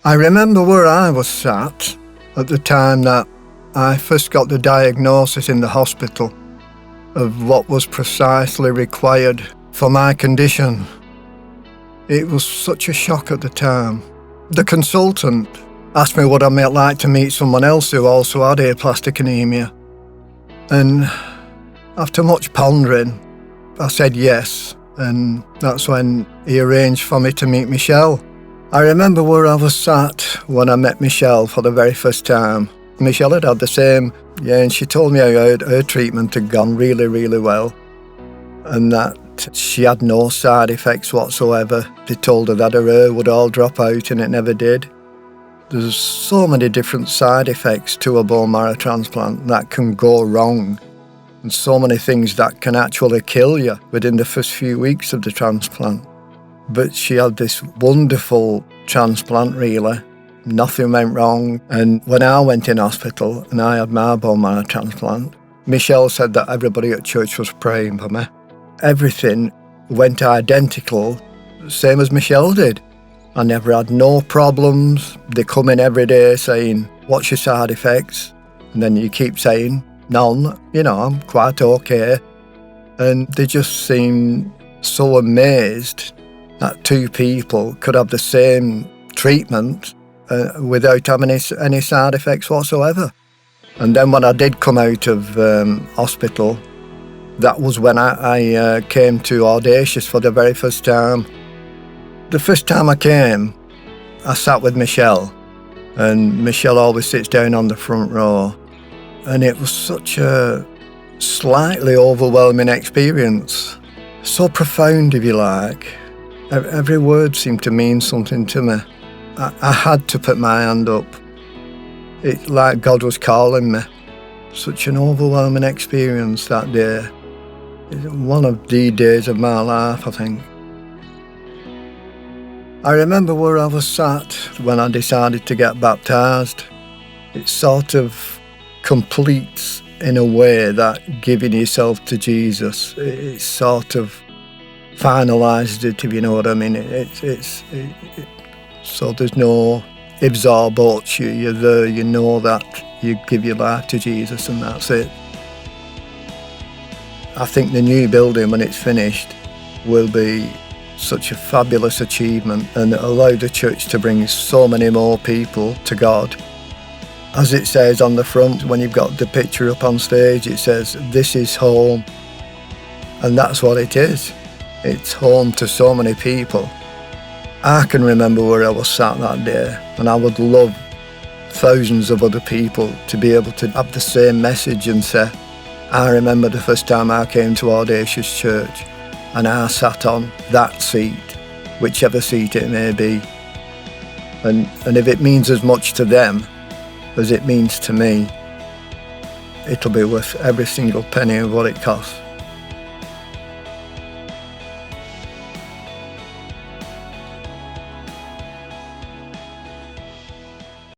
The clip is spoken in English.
I remember where I was sat at the time that I first got the diagnosis in the hospital of what was precisely required for my condition. It was such a shock at the time. The consultant asked me would I like to meet someone else who also had aplastic anemia. And after much pondering, I said yes, and that's when he arranged for me to meet Michelle. I remember where I was sat when I met Michelle for the very first time. Michelle had the same, and she told me how her treatment had gone really, really well, and that she had no side effects whatsoever. They told her that her hair would all drop out, and it never did. There's so many different side effects to a bone marrow transplant that can go wrong, and so many things that can actually kill you within the first few weeks of the transplant. But she had this wonderful transplant, really. Nothing went wrong. And when I went in hospital and I had my bone marrow transplant, Michelle said that everybody at church was praying for me. Everything went identical, same as Michelle did. I never had no problems. They come in every day saying, what's your side effects? And then you keep saying, none, I'm quite okay. And they just seemed so amazed that two people could have the same treatment without having any side effects whatsoever. And then when I did come out of hospital, that was when I came to Audacious for the very first time. The first time I came, I sat with Michelle, and Michelle always sits down on the front row, and it was such a slightly overwhelming experience, so profound if you like. Every word seemed to mean something to me. I had to put my hand up. It's like God was calling me. Such an overwhelming experience that day. It's one of the days of my life, I think. I remember where I was sat when I decided to get baptised. It sort of completes in a way that giving yourself to Jesus, it sort of finalised it, if you know what I mean. So there's no ifs or buts. You're there, you know that you give your life to Jesus and that's it. I think the new building, when it's finished, will be such a fabulous achievement and allow the church to bring so many more people to God. As it says on the front, when you've got the picture up on stage, it says, "This is home." And that's what it is. It's home to so many people. I can remember where I was sat that day, and I would love thousands of other people to be able to have the same message and say, I remember the first time I came to Audacious Church and I sat on that seat, whichever seat it may be. And if it means as much to them as it means to me, it'll be worth every single penny of what it costs.